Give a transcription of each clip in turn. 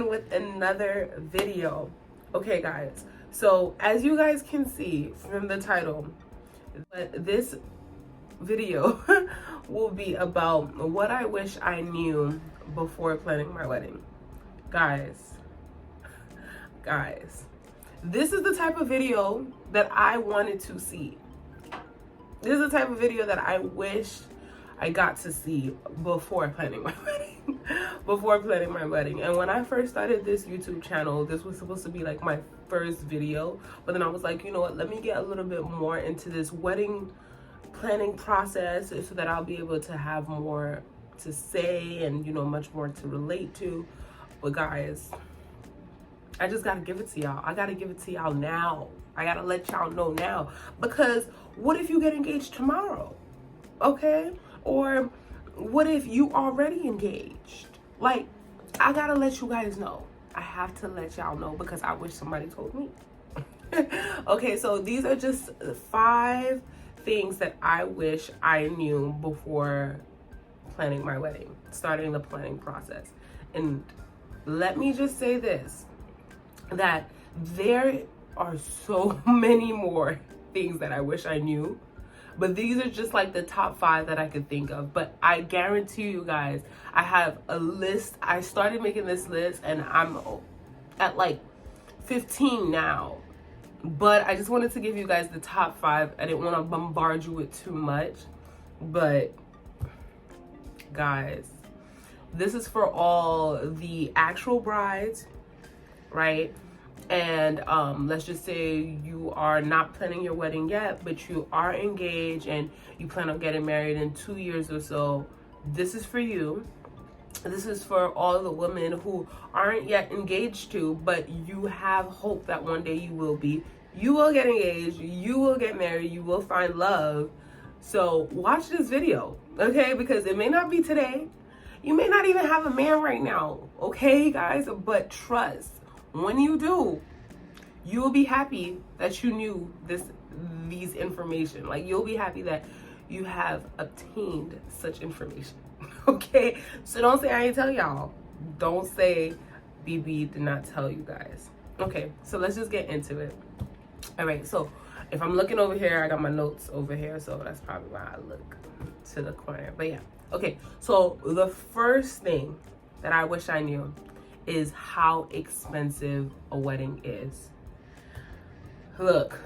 again with another video. Okay guys, so as you guys can see from the title, this video will be about what I wish I knew before planning my wedding. Guys, this is the type of video that I wanted to see. This is the type of video that I wish I got to see before planning my wedding. And when I first started this YouTube channel, this was supposed to be like my first video. But then I was like, you know what, let me get a little bit more into this wedding planning process so that I'll be able to have more to say and, you know, much more to relate to. But guys, I just gotta give it to y'all. I gotta give it to y'all now. I gotta let y'all know now. Because what if you get engaged tomorrow? Okay? Or what if you already engaged? Like, I gotta let you guys know. I have to let y'all know because I wish somebody told me. Okay, so these are just 5 things that I wish I knew before planning my wedding, starting the planning process. And let me just say this, that there are so many more things that I wish I knew, but these are just like the top 5 that I could think of. But I guarantee you guys, I have a list. I started making this list and I'm at like 15 now. But I just wanted to give you guys the top 5. I didn't want to bombard you with too much. But guys, this is for all the actual brides, right? And let's just say you are not planning your wedding yet, but you are engaged and you plan on getting married in 2 years or so. This is for you. This is for all the women who aren't yet engaged to, but you have hope that one day you will be. You will get engaged, you will get married, you will find love. So watch this video, okay? Because it may not be today. You may not even have a man right now, okay, guys? But trust, when you do, you will be happy that you knew these information. Like, you'll be happy that you have obtained such information. Okay, so don't say I ain't tell y'all. Don't say BB did not tell you guys. Okay, so let's just get into it. All right, so if I'm looking over here, I got my notes over here, so that's probably why I look to the corner. But yeah, okay, so the first thing that I wish I knew is how expensive a wedding is. Look,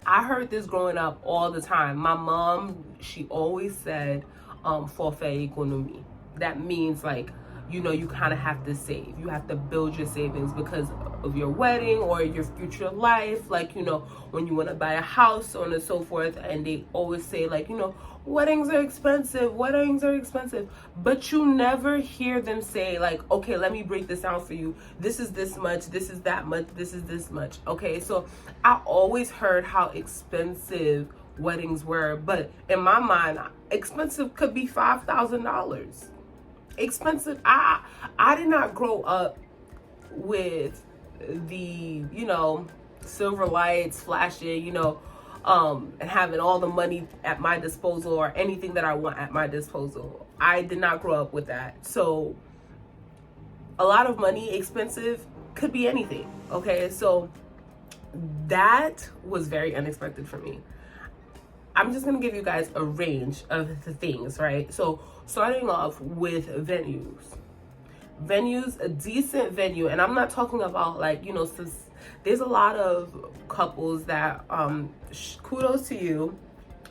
I heard this growing up all the time. My mom, she always said, forfait économie. That means, like, you know, you kind of have to save. You have to build your savings because of your wedding or your future life. Like, you know, when you want to buy a house, so on and so forth. And they always say, like, you know, weddings are expensive. But you never hear them say, like, okay, let me break this down for you. This is this much. This is that much. This is this much. Okay, so I always heard how expensive weddings were, but in my mind, expensive could be $5,000. Expensive. I did not grow up with the, you know, silver lights flashing, you know, and having all the money at my disposal or anything that I want at my disposal. I did not grow up with that. So a lot of money, expensive, could be anything. Okay, so that was very unexpected for me. I'm just gonna give you guys a range of the things, right? So starting off with venues, a decent venue, and I'm not talking about, like, you know, since there's a lot of couples that, kudos to you,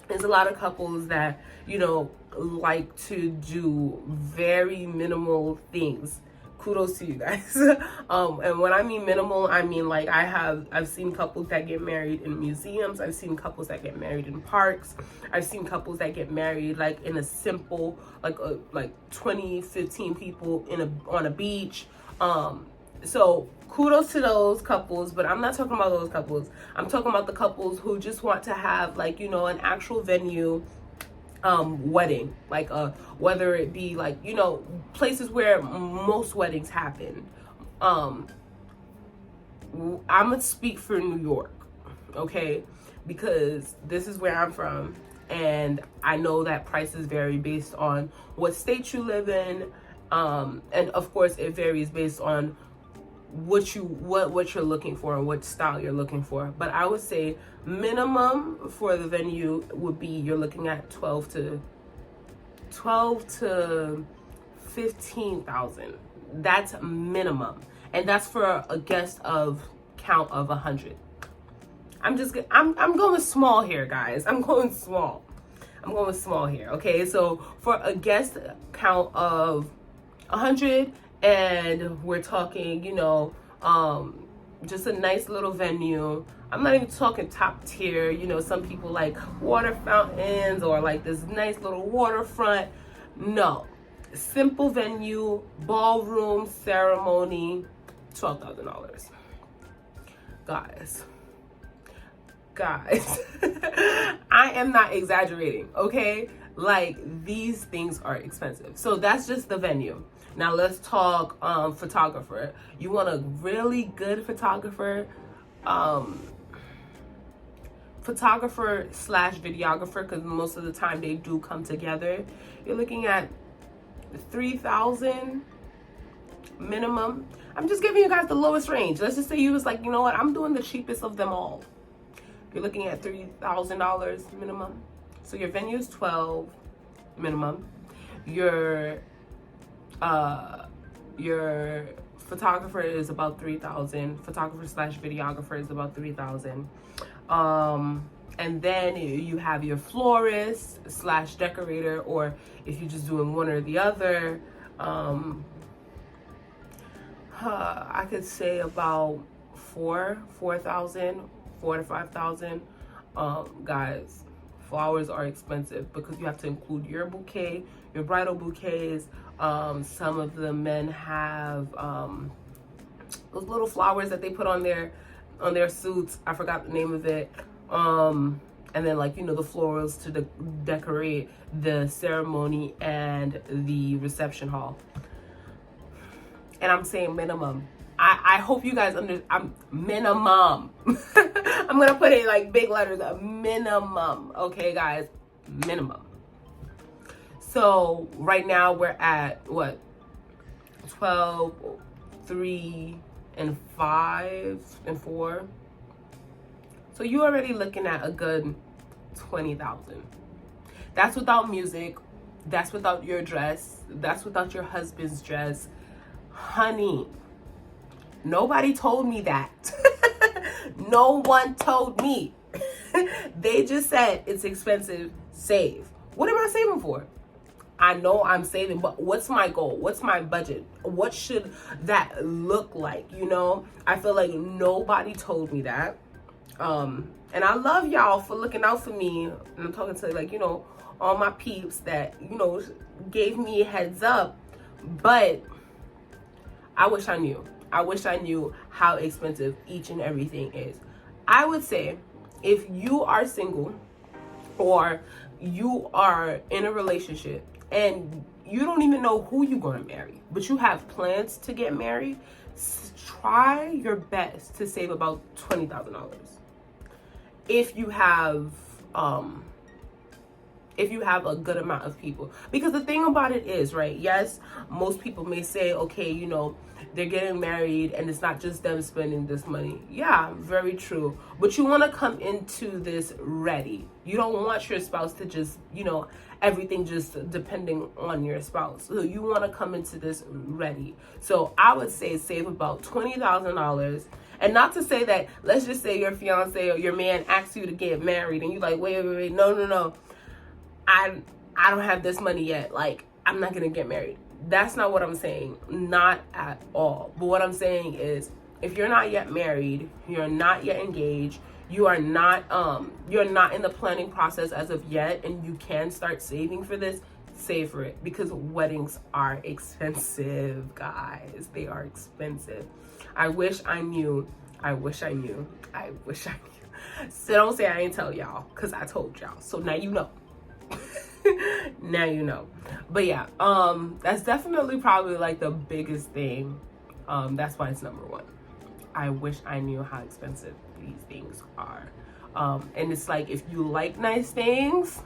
there's a lot of couples that, you know, like to do very minimal things. Kudos to you guys. And when I mean minimal, I mean, like, I've seen couples that get married in museums. I've seen couples that get married in parks. I've seen couples that get married like in a simple, like 20, 15 people on a beach. So kudos to those couples, but I'm not talking about those couples. I'm talking about the couples who just want to have, like, you know, an actual venue wedding, like whether it be, like, you know, places where most weddings happen. I'm gonna speak for New York, okay, because this is where I'm from, and I know that prices vary based on what state you live in, And of course it varies based on what you're looking for and what style you're looking for. But I would say minimum for the venue would be, you're looking at 12 to 15,000. That's minimum, and that's for a guest of count of 100. I'm going small here, guys. I'm going small here. Okay, so for a guest count of 100, and we're talking, just a nice little venue. I'm not even talking top tier. Some people like water fountains or like this nice little waterfront. No, simple venue, ballroom, ceremony, $12,000. Guys, I am not exaggerating, okay? Like, these things are expensive. So that's just the venue. Now let's talk photographer. You want a really good photographer, photographer slash videographer, because most of the time they do come together. You're looking at 3,000 minimum. I'm just giving you guys the lowest range. Let's just say you was like, you know what, I'm doing the cheapest of them all. You're looking at $3,000 minimum. So your venue is 12 minimum. Your photographer is about 3,000. Photographer slash videographer is about 3,000. And then you have your florist slash decorator, or if you're just doing one or the other, I could say about 4,000, 4 to 5,000. Guys, flowers are expensive because you have to include your bouquet, your bridal bouquets. Some of the men have those little flowers that they put on their suits. I forgot the name of it. And then, like, the florals to decorate the ceremony and the reception hall. And I'm saying minimum. I hope you guys I'm minimum. I'm gonna put it like big letters, minimum. Okay, guys, minimum. So right now we're at what? 12, 3, and 5, and 4. So you're already looking at a good 20,000. That's without music. That's without your dress. That's without your husband's dress. Honey, nobody told me that. No one told me. They just said it's expensive, save. What am I saving for? I know I'm saving, but what's my goal? What's my budget? What should that look like? I feel like nobody told me that. And I love y'all for looking out for me. And I'm talking to all my peeps that, gave me a heads up. But I wish I knew. I wish I knew how expensive each and everything is. I would say if you are single or you are in a relationship and you don't even know who you're going to marry, but you have plans to get married, try your best to save about $20,000. If you have a good amount of people. Because the thing about it is, right, yes, most people may say, okay, they're getting married and it's not just them spending this money. Yeah, very true. But you want to come into this ready. You don't want your spouse to just, everything just depending on your spouse. So you want to come into this ready. So I would say save about $20,000. And not to say that, let's just say your fiance or your man asks you to get married and you're like, wait, no. I don't have this money yet. Like, I'm not going to get married. That's not what I'm saying. Not at all. But what I'm saying is, if you're not yet married, you're not yet engaged, you are not in the planning process as of yet, and you can start saving for this, save for it. Because weddings are expensive, guys. They are expensive. I wish I knew. So don't say I ain't tell y'all, because I told y'all. So now you know. Now you know. But yeah, that's definitely probably like the biggest thing. That's why it's number one. I wish I knew how expensive these things are. And it's like, if you like nice things,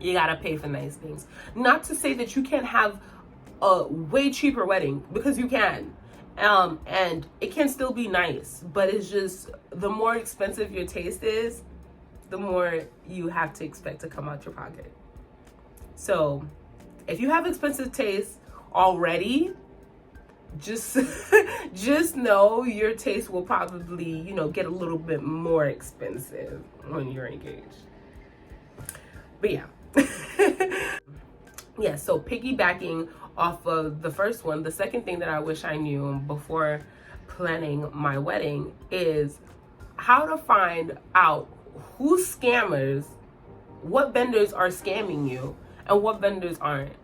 you gotta pay for nice things. Not to say that you can't have a way cheaper wedding, because you can. And it can still be nice, but it's just, the more expensive your taste is, the more you have to expect to come out your pocket. So if you have expensive taste already, just just know your taste will probably, you know, get a little bit more expensive when you're engaged. But yeah. Yeah, so piggybacking off of the first one, the second thing that I wish I knew before planning my wedding is how to find out who scammers, what vendors are scamming you, and what vendors aren't.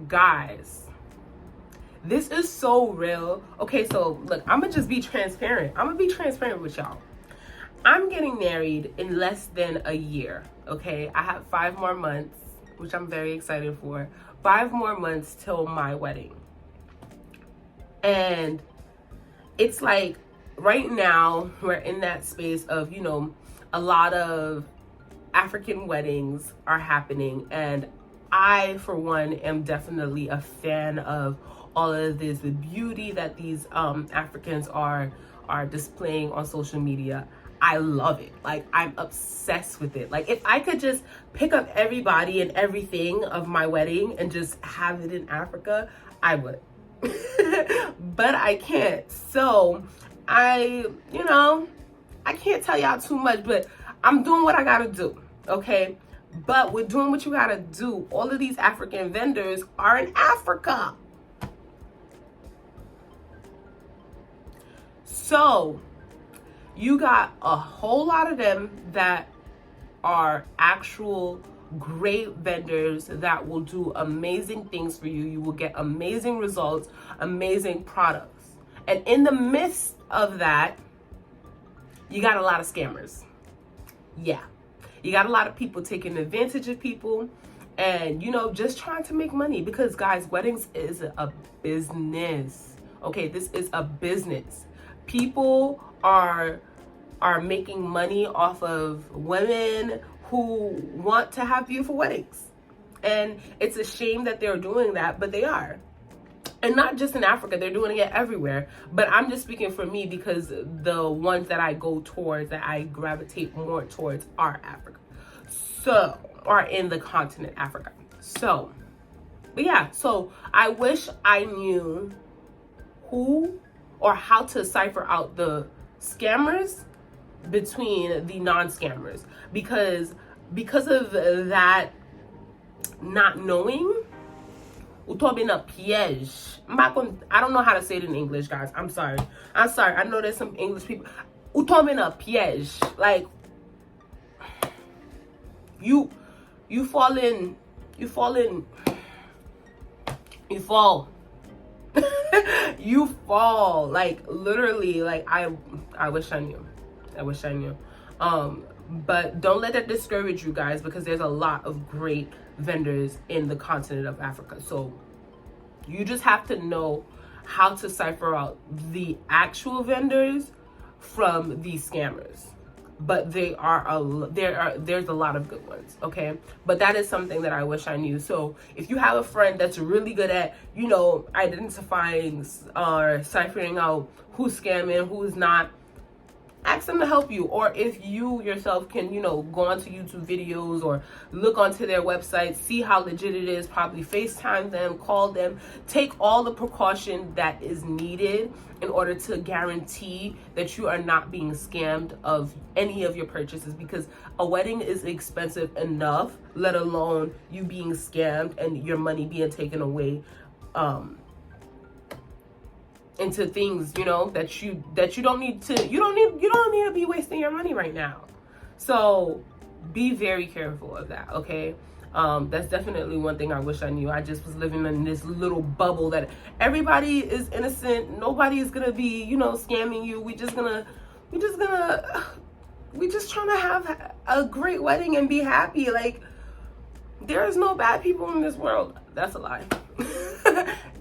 Guys, this is so real. Okay, so look, I'm gonna just be transparent. I'm gonna be transparent with y'all. I'm getting married in less than a year, okay? I have 5 more months, which I'm very excited for. 5 more months till my wedding. And it's like, right now, we're in that space of, you know, a lot of African weddings are happening. And I, for one, am definitely a fan of all of this, the beauty that these Africans are displaying on social media. I love it. Like, I'm obsessed with it. Like, if I could just pick up everybody and everything of my wedding and just have it in Africa, I would. But I can't. So I can't tell y'all too much, but I'm doing what I gotta do, okay? But with doing what you gotta do, all of these African vendors are in Africa. So you got a whole lot of them that are actual great vendors that will do amazing things for you. You will get amazing results, amazing products. And in the midst of that, you got a lot of scammers. Yeah. You got a lot of people taking advantage of people and, you know, just trying to make money, because guys, weddings is a business. Okay, this is a business. People are making money off of women who want to have beautiful weddings. And it's a shame that they're doing that, but they are. And not just in Africa, they're doing it everywhere. But I'm just speaking for me, because the ones that I go towards, that I gravitate more towards, are Africa. So, are in the continent Africa. So, but yeah, so I wish I knew who or how to cipher out the scammers between the non-scammers, because of that not knowing, I don't know how to say it in English, guys. I'm sorry. I know there's some English people. Like, you fall. You fall, like, literally. Like, I wish I knew. But don't let that discourage you guys, because there's a lot of great vendors in the continent of Africa. So you just have to know how to cipher out the actual vendors from these scammers. But there's a lot of good ones, okay? But that is something that I wish I knew. So if you have a friend that's really good at, you know, identifying or ciphering out who's scamming, who's not, ask them to help you. Or if you yourself can, you know, go onto YouTube videos or look onto their website, see how legit it is, probably FaceTime them, call them, take all the precaution that is needed in order to guarantee that you are not being scammed of any of your purchases, because a wedding is expensive enough, let alone you being scammed and your money being taken away into things, you know, that you don't need to be wasting your money right now. So be very careful of that, okay? That's definitely one thing I wish I knew. I just was living in this little bubble that everybody is innocent. Nobody is gonna be, you know, scamming you. We just trying to have a great wedding and be happy. Like, there is no bad people in this world. That's a lie.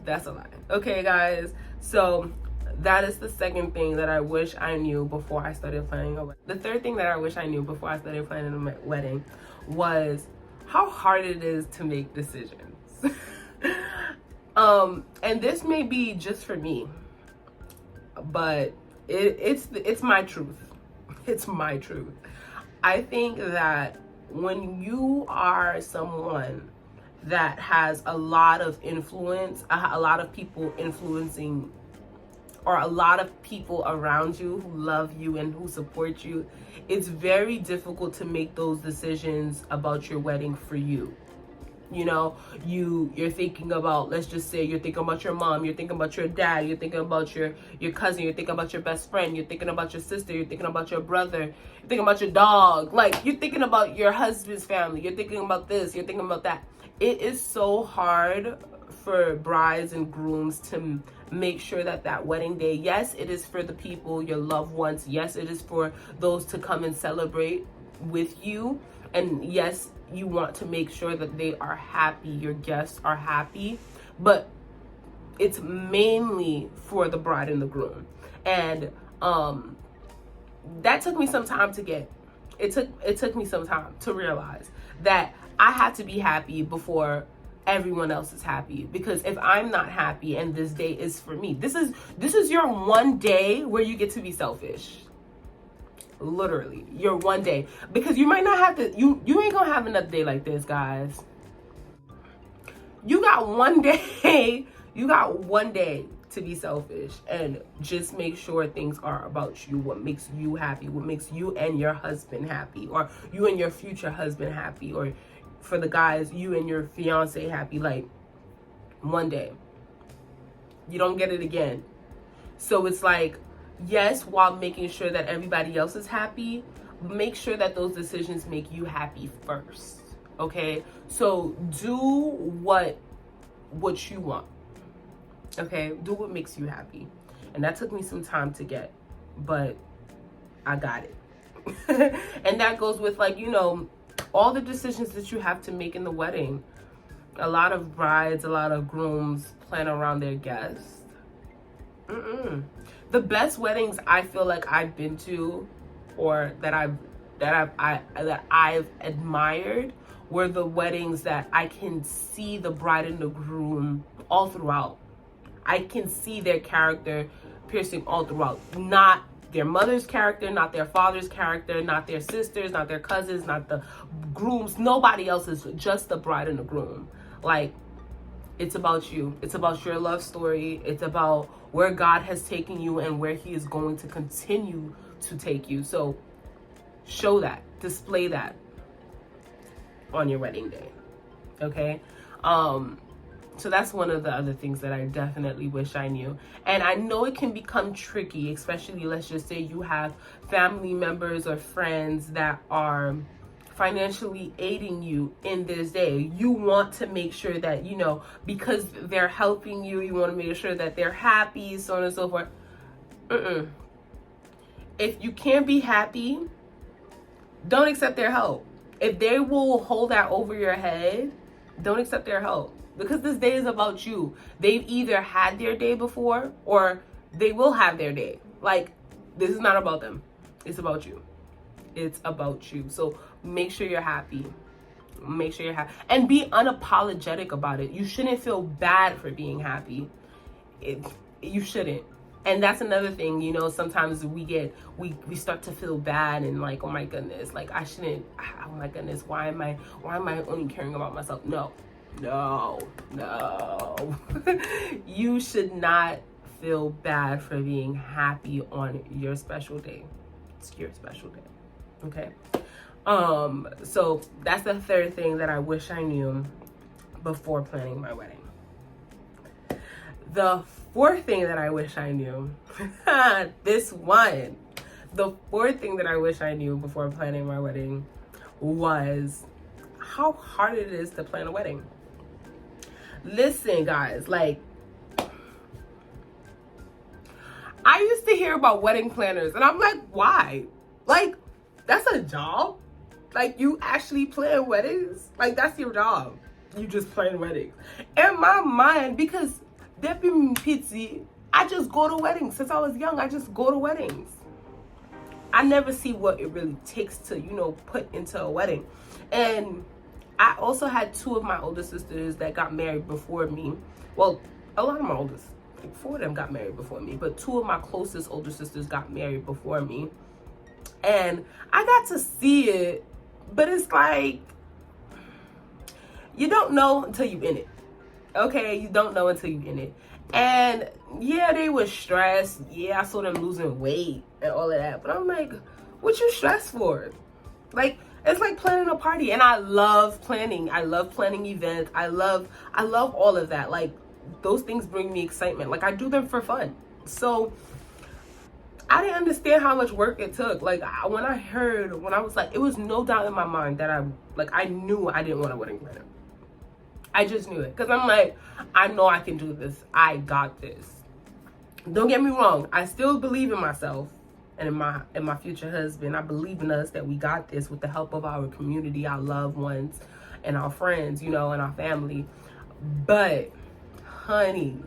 That's a lie. Okay, guys. So that is the second thing that I wish I knew before I started planning a wedding. The third thing that I wish I knew before I started planning a wedding was how hard it is to make decisions. And this may be just for me, but it's my truth. It's my truth. I think that when you are someone that has a lot of influence, a lot of people influencing, or a lot of people around you who love you and who support you, it's very difficult to make those decisions about your wedding for you. You know, you're thinking about, let's just say you're thinking about your mom, you're thinking about your dad, you're thinking about your cousin, you're thinking about your best friend, you're thinking about your sister, you're thinking about your brother, you're thinking about your dog, like you're thinking about your husband's family, you're thinking about this, you're thinking about that. It is so hard for brides and grooms to make sure that that wedding day, yes, it is for the people, your loved ones, yes, it is for those to come and celebrate with you, and yes, you want to make sure that they are happy, your guests are happy, but it's mainly for the bride and the groom. And that took me some time to get. It took me some time to realize that I had to be happy before everyone else is happy. Because if I'm not happy and this day is for me, this is your one day where you get to be selfish. Literally, your one day, because you might not have to, you ain't gonna have another day like this, guys. You got one day, you got one day to be selfish and just make sure things are about you, what makes you happy, what makes you and your husband happy, or you and your future husband happy, or for the guys, you and your fiance happy. Like, one day, you don't get it again. So it's like, yes, while making sure that everybody else is happy, make sure that those decisions make you happy first. Okay? So do what you want. Okay? Do what makes you happy. And that took me some time to get, but I got it. And that goes with, like, you know, all the decisions that you have to make in the wedding. A lot of brides, a lot of grooms plan around their guests. The best weddings I feel like I've been to, or that I've admired, were the weddings that I can see the bride and the groom all throughout. I can see their character piercing all throughout. Not their mother's character, not their father's character, not their sisters, not their cousins, not the grooms. Nobody else, is just the bride and the groom. Like, it's about you. It's about your love story. It's about where God has taken you and where He is going to continue to take you. So show that, display that on your wedding day. Okay? So that's one of the other things that I definitely wish I knew. And I know it can become tricky, especially, let's just say you have family members or friends that are financially aiding you in this day. You want to make sure that, you know, because they're helping you, you want to make sure that they're happy, so on and so forth. If you can't be happy, don't accept their help. If they will hold that over your head, don't accept their help. Because this day is about you. They've either had their day before, or they will have their day. Like, this is not about them. It's about you. It's about you. So make sure you're happy. Make sure you're happy. And be unapologetic about it. You shouldn't feel bad for being happy. You shouldn't. And that's another thing, you know, sometimes we start to feel bad and like, oh my goodness, like I shouldn't, oh my goodness, why am I only caring about myself? No. You should not feel bad for being happy on your special day. It's your special day. Okay. So that's the third thing that I wish I knew before planning my wedding. The fourth thing that I wish I knew, the fourth thing that I wish I knew before planning my wedding was how hard it is to plan a wedding. Listen, guys, like, I used to hear about wedding planners and I'm like, why? Like, that's a job? Like, you actually plan weddings? Like, that's your job. You just plan weddings. In my mind, because they've been pizzy, I just go to weddings. Since I was young, I just go to weddings. I never see what it really takes to, you know, put into a wedding. And I also had two of my older sisters that got married before me. Well, a lot of my oldest, like 4 of them got married before me, but 2 of my closest older sisters got married before me. And I got to see it, but it's like, you don't know until you're in it. Okay, you don't know until you're in it. And yeah, they were stressed. Yeah, I saw them losing weight and all of that. But I'm like, what you stressed for? Like, it's like planning a party. And I love planning. I love planning events. I love all of that. Like, those things bring me excitement. Like, I do them for fun. So I didn't understand how much work it took. Like, when I was like, it was no doubt in my mind that I knew I didn't want a wedding planner. I just knew it. Because I'm like, I know I can do this. I got this. Don't get me wrong. I still believe in myself and in my future husband. I believe in us that we got this with the help of our community, our loved ones, and our friends, you know, and our family. But, honey,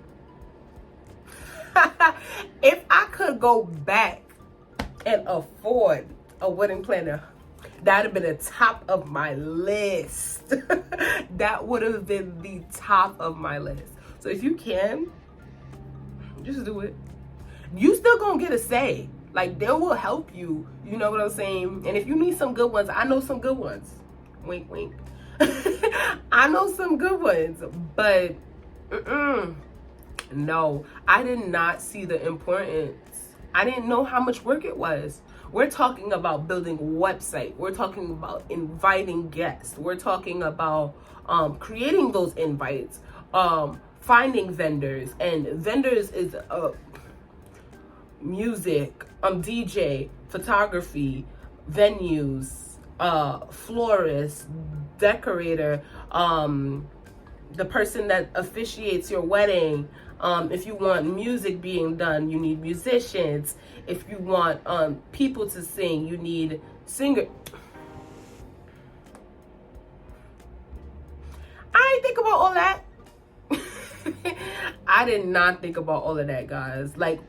if I could go back and afford a wedding planner, that'd have been the top of my list. That would have been the top of my list. So if you can, just do it. You still gonna get a say. Like, they will help you. You know what I'm saying? And if you need some good ones, I know some good ones. Wink, wink. I know some good ones. But, no, I did not see the importance. I didn't know how much work it was. We're talking about building a website. We're talking about inviting guests. We're talking about creating those invites, finding vendors. And vendors is music, DJ, photography, venues, florist, decorator, the person that officiates your wedding. If you want music being done, you need musicians. If you want people to sing, you need singer. I didn't think about all that. I did not think about all of that, guys. Like,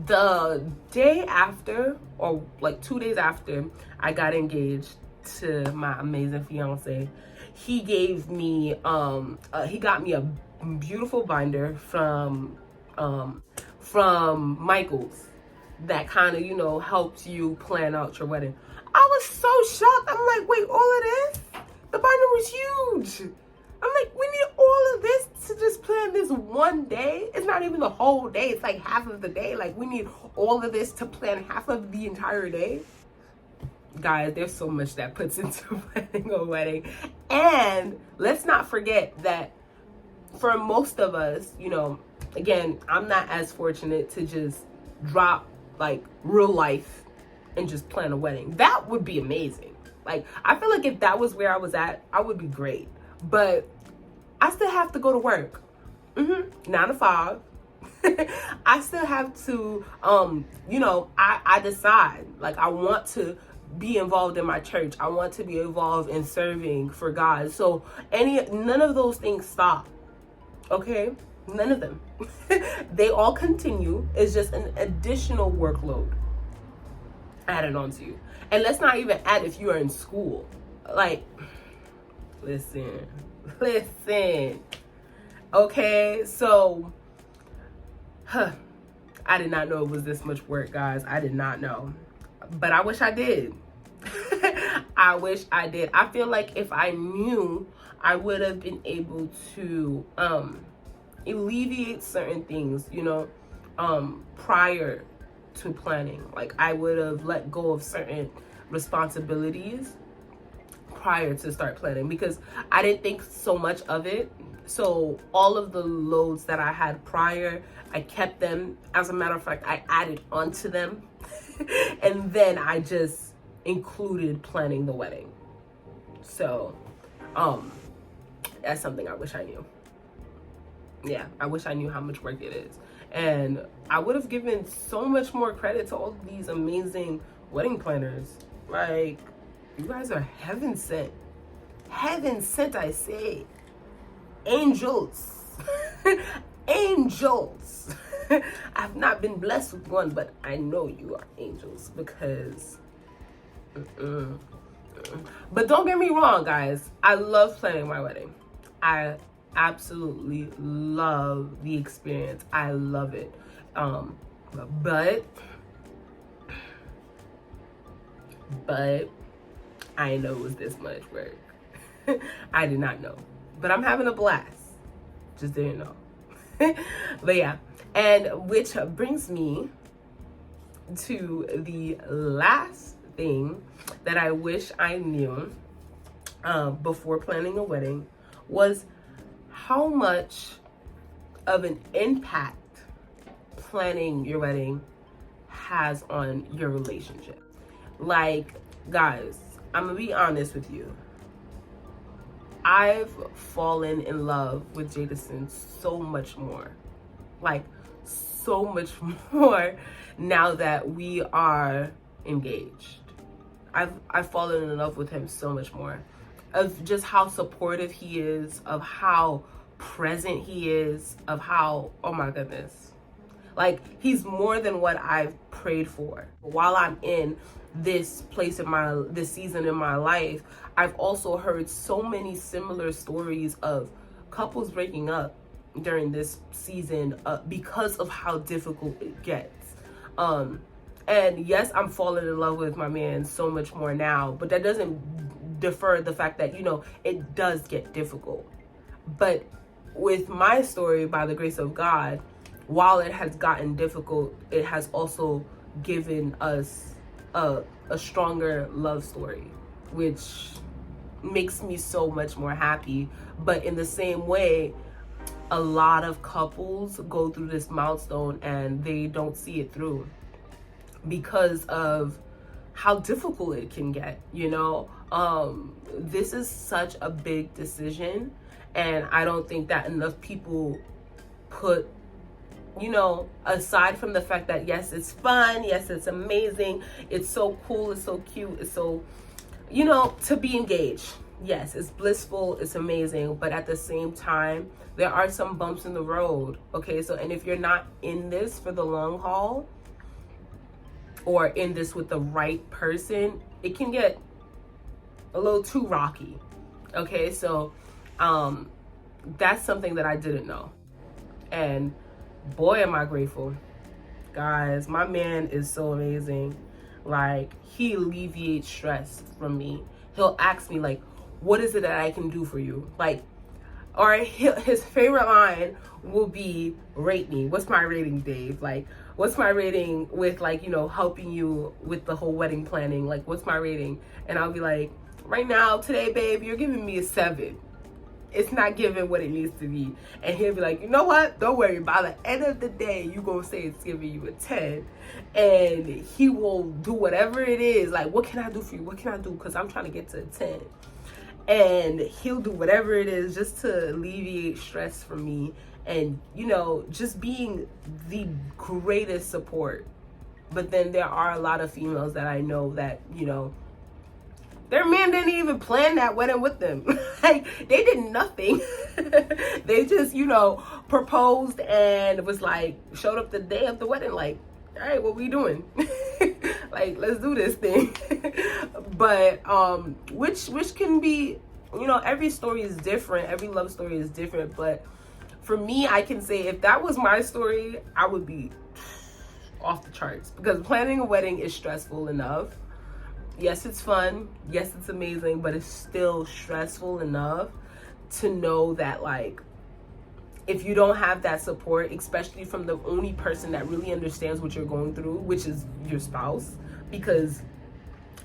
the day after, or like 2 days after I got engaged to my amazing fiance, he gave me he got me a beautiful binder from Michael's that kind of, you know, helps you plan out your wedding. I was so shocked. I'm like, wait, all of this? The binder was huge. I'm like, we need all of this to just plan this one day? It's not even the whole day. It's like half of the day. Like, we need all of this to plan half of the entire day? Guys, there's so much that puts into planning a wedding. And let's not forget that for most of us, you know, again, I'm not as fortunate to just drop like real life and just plan a wedding. That would be amazing. Like, I feel like if that was where I was at, I would be great. But I still have to go to work. 9 to 5. I still have to, you know, I decide, like, I want to be involved in my church. I want to be involved in serving for God. So none of those things stop. Okay? None of them. They all continue. It's just an additional workload added on to you. And let's not even add if you are in school. Like, listen. Okay, so I did not know it was this much work, guys. I did not know. But I wish I did. I wish I did. I feel like if I knew, I would have been able to alleviate certain things, you know, prior to planning. Like, I would have let go of certain responsibilities prior to start planning, because I didn't think so much of it. So all of the loads that I had prior, I kept them. As a matter of fact, I added onto them. And then I just included planning the wedding. So that's something I wish I knew. Yeah, I wish I knew how much work it is. And I would have given so much more credit to all of these amazing wedding planners. Like, you guys are heaven sent. Heaven sent, I say. Angels. Angels. I've not been blessed with one, but I know you are angels, because but don't get me wrong, guys. I love planning my wedding. I absolutely love the experience. I love it. But I didn't know it was this much work. I did not know. But I'm having a blast. Just didn't know. But yeah. And which brings me to the last thing that I wish I knew before planning a wedding, was how much of an impact planning your wedding has on your relationship. Like, guys, I'm gonna be honest with you. I've fallen in love with Jadison so much more. Like, so much more now that we are engaged. I've fallen in love with him so much more. Of just how supportive he is, of how present he is, of how, oh my goodness. Like, he's more than what I've prayed for. While I'm in this place in this season in my life, I've also heard so many similar stories of couples breaking up during this season because of how difficult it gets. And yes, I'm falling in love with my man so much more now, but that doesn't defer the fact that, you know, it does get difficult. But with my story, by the grace of God, while it has gotten difficult, it has also given us a stronger love story, which makes me so much more happy. But in the same way, a lot of couples go through this milestone and they don't see it through because of how difficult it can get, you know? This is such a big decision, and I don't think that enough people put, you know, aside from the fact that yes, it's fun, yes, it's amazing, it's so cool, it's so cute, it's so, you know, to be engaged. Yes, it's blissful, it's amazing, but at the same time, there are some bumps in the road, okay? So, and if you're not in this for the long haul, or in this with the right person, it can get a little too rocky, okay? So, that's something that I didn't know. And boy, am I grateful. Guys, my man is so amazing. Like, he alleviates stress from me. He'll ask me, like, what is it that I can do for you? Like, or his favorite line will be, rate me. What's my rating, Dave? Like, what's my rating with, like, you know, helping you with the whole wedding planning? Like, what's my rating? And I'll be like, right now, today, babe, you're giving me a 7. It's not giving what it needs to be. And he'll be like, you know what? Don't worry. By the end of the day, you gonna say it's giving you a 10. And he will do whatever it is. Like, what can I do for you? What can I do? Because I'm trying to get to a 10. And he'll do whatever it is just to alleviate stress from me. And, you know, just being the greatest support. But then there are a lot of females that I know that, you know, their man didn't even plan that wedding with them. Like, they did nothing. They just, you know, proposed and was like, showed up the day of the wedding, like, all right, what we doing? Like, let's do this thing. But which can be, you know, every story is different. Every love story is different. But for me, I can say if that was my story, I would be off the charts, because planning a wedding is stressful enough. Yes, it's fun. Yes, it's amazing, but it's still stressful enough to know that, like, if you don't have that support, especially from the only person that really understands what you're going through, which is your spouse, because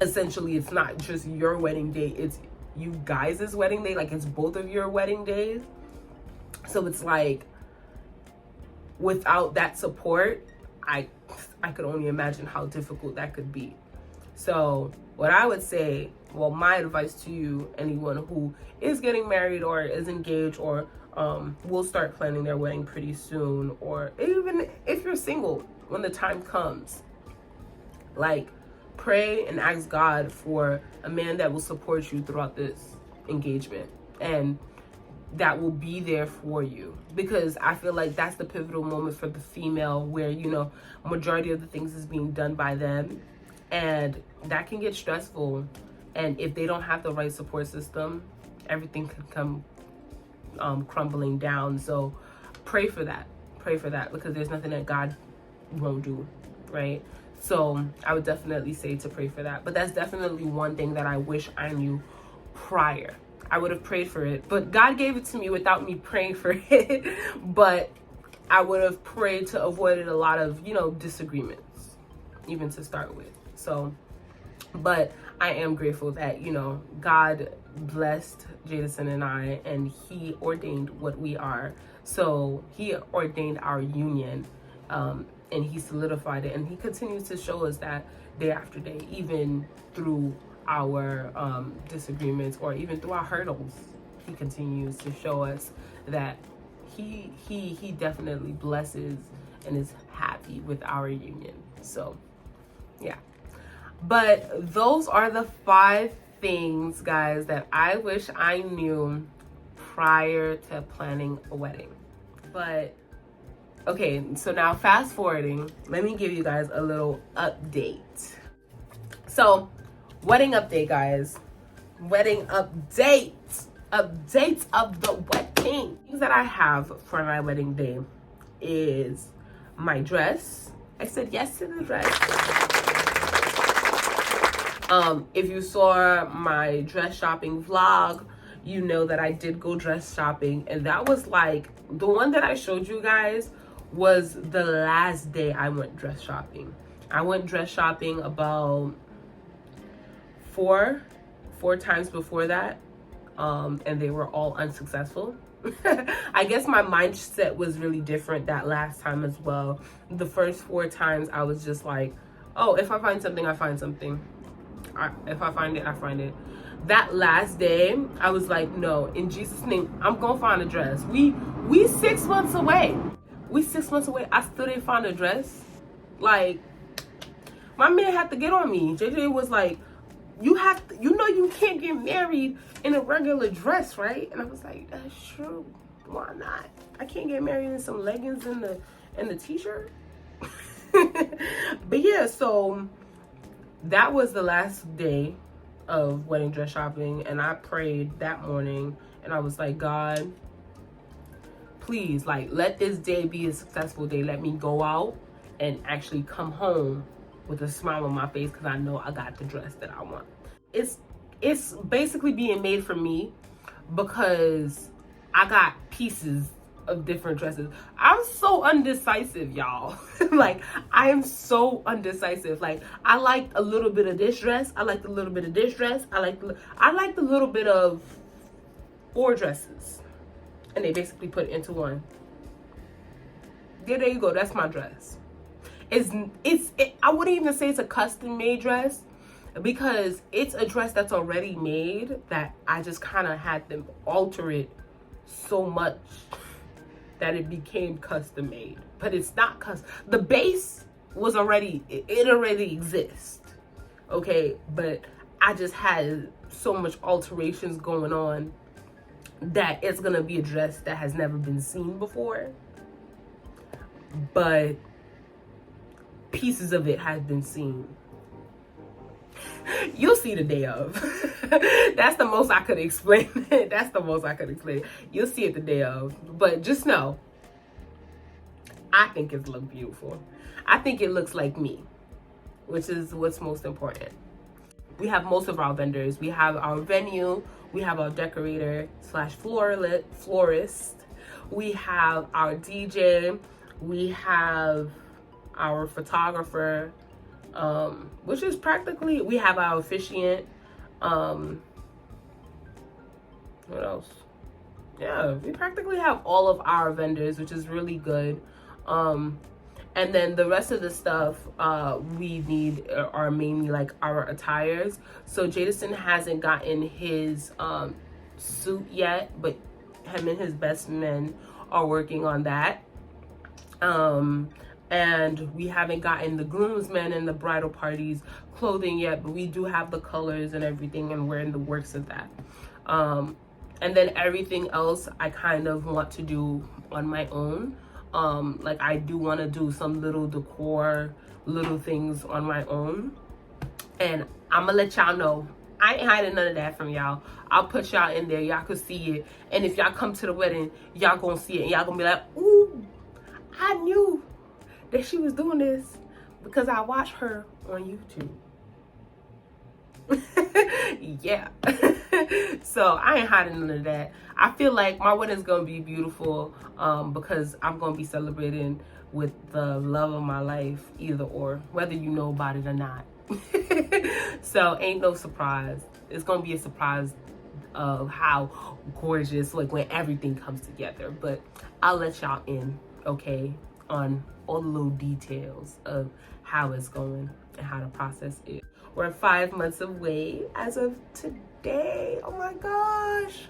essentially it's not just your wedding day, it's you guys' wedding day, like, it's both of your wedding days. So it's like, without that support, I could only imagine how difficult that could be. So what I would say, well, my advice to you, anyone who is getting married or is engaged or will start planning their wedding pretty soon, or even if you're single when the time comes, like, pray and ask God for a man that will support you throughout this engagement and that will be there for you. Because I feel like that's the pivotal moment for the female where, you know, majority of the things is being done by them. And that can get stressful. And if they don't have the right support system, everything could come crumbling down. So pray for that. Pray for that, because there's nothing that God won't do, right? So I would definitely say to pray for that. But that's definitely one thing that I wish I knew prior. I would have prayed for it, but God gave it to me without me praying for it. But I would have prayed to avoid a lot of, disagreements, even to start with. So, but I am grateful that, God blessed Jadison and I, and he ordained what we are. So he ordained our union, and he solidified it, and he continues to show us that day after day, even through our disagreements, or even through our hurdles. He continues to show us that he definitely blesses and is happy with our union. So yeah, but those are the 5 things, guys, that I wish I knew prior to planning a wedding. But okay, so now fast forwarding, let me give you guys a little update. So wedding update, guys. Wedding update. Updates of the wedding. Things that I have for my wedding day is my dress. I said yes to the dress. If you saw my dress shopping vlog, you know that I did go dress shopping, and that was like, the one that I showed you guys was the last day I went dress shopping. I went dress shopping about four times before that, and they were all unsuccessful. I guess my mindset was really different that last time as well. The first 4 times I was just like, oh, if I find something, I find something. If I find it, I find it. That last day, I was like, no, in Jesus' name, I'm gonna find a dress. We 6 months away. We 6 months away. I still didn't find a dress. Like, my man had to get on me. JJ was like, you can't get married in a regular dress, right? And I was like, that's true. Why not? I can't get married in some leggings and the t-shirt. But yeah, so that was the last day of wedding dress shopping, and I prayed that morning, and I was like, God, please, like, let this day be a successful day. Let me go out and actually come home with a smile on my face, because I know I got the dress that I want. It's basically being made for me, because I got pieces of different dresses. I'm so undecisive, y'all. Like, I am so undecisive. Like, I like a little bit of this dress. I like a little bit of this dress. I like a little bit of 4 dresses, and they basically put it into one. There you go. That's my dress. I wouldn't even say it's a custom made dress, because it's a dress that's already made that I just kind of had them alter it so much that it became custom made. But it's not custom. The base was already, it already exists, okay? But I just had so much alterations going on that it's gonna be a dress that has never been seen before, but pieces of it have been seen. You'll see the day of. That's the most I could explain. That's the most I could explain. You'll see it the day of. But just know, I think it looks beautiful. I think it looks like me, which is what's most important. We have most of our vendors. We have our venue. We have our decorator / florist. We have our DJ. We have our photographer, which is practically, we have our officiant. What else? Yeah, we practically have all of our vendors, which is really good. And then the rest of the stuff we need are mainly like our attires. So Jadison hasn't gotten his suit yet, but him and his best men are working on that. And we haven't gotten the groomsmen and the bridal parties clothing yet, but we do have the colors and everything, and we're in the works of that. And then everything else I kind of want to do on my own. Like, I do want to do some little decor, little things on my own, and I'm gonna let y'all know I ain't hiding none of that from y'all. I'll put y'all in there. Y'all can see it. And if y'all come to the wedding, y'all gonna see it. And y'all gonna be like, ooh, I knew that she was doing this because I watched her on YouTube. Yeah. So I ain't hiding none of that. I feel like my wedding's gonna be beautiful because I'm gonna be celebrating with the love of my life, either or, whether you know about it or not. So ain't no surprise. It's gonna be a surprise of how gorgeous, like when everything comes together. But I'll let y'all in, okay, on all the little details of how it's going and how the process is. We're 5 months away as of today. Oh my gosh.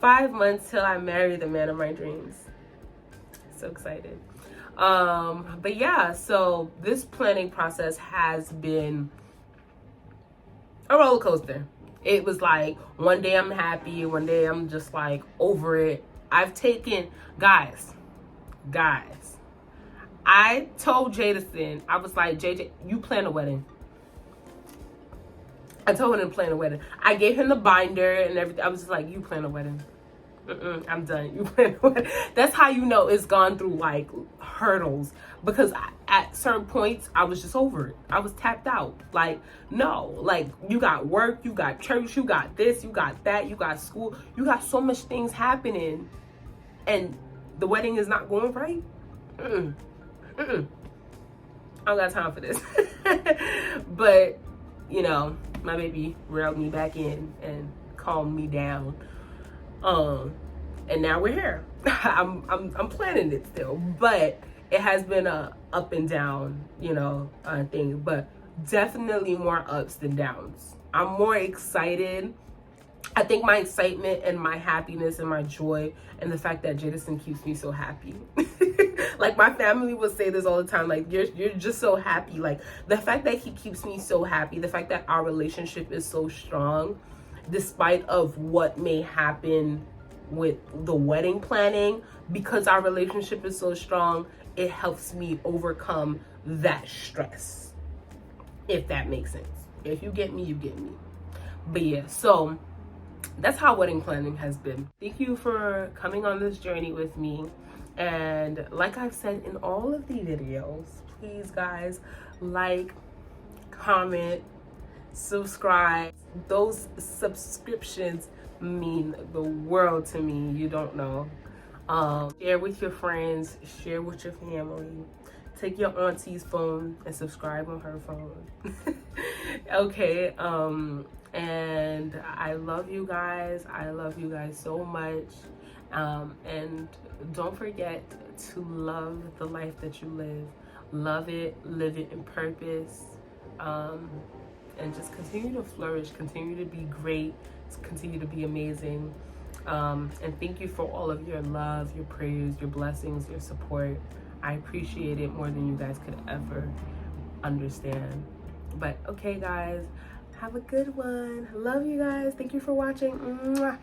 5 months till I marry the man of my dreams. So excited. But yeah, so this planning process has been a roller coaster. It was like one day I'm happy, one day I'm just like over it. I've taken, guys, I told Jadison, I was like, JJ, you plan a wedding. I told him to plan a wedding. I gave him the binder and everything. I was just like, you plan a wedding. I'm done. You plan a wedding. That's how you know it's gone through like hurdles, because at certain points I was just over it. I was tapped out. Like, no, like you got work, you got church, you got this, you got that, you got school, you got so much things happening, and the wedding is not going right. I don't got time for this. But you know, my baby reeled me back in and calmed me down. And now we're here. I'm planning it still, but it has been a up and down, you know, thing, but definitely more ups than downs. I'm more excited. I think my excitement and my happiness and my joy and the fact that Jadison keeps me so happy. Like my family will say this all the time, like you're just so happy. Like the fact that he keeps me so happy, the fact that our relationship is so strong, despite of what may happen with the wedding planning, because our relationship is so strong, it helps me overcome that stress. If that makes sense. If you get me, you get me. But yeah, so that's how wedding planning has been. Thank you for coming on this journey with me. And like I've said in all of the videos, please guys, like, comment, subscribe. Those subscriptions mean the world to me. You don't know. Share with your friends, share with your family. Take your auntie's phone and subscribe on her phone. Okay, and I love you guys. I love you guys so much. And don't forget to love the life that you live. Love it, live it in purpose. And just continue to flourish, continue to be great, continue to be amazing. And thank you for all of your love, your prayers, your blessings, your support. I appreciate it more than you guys could ever understand. But okay guys, have a good one. Love you guys. Thank you for watching. Mwah.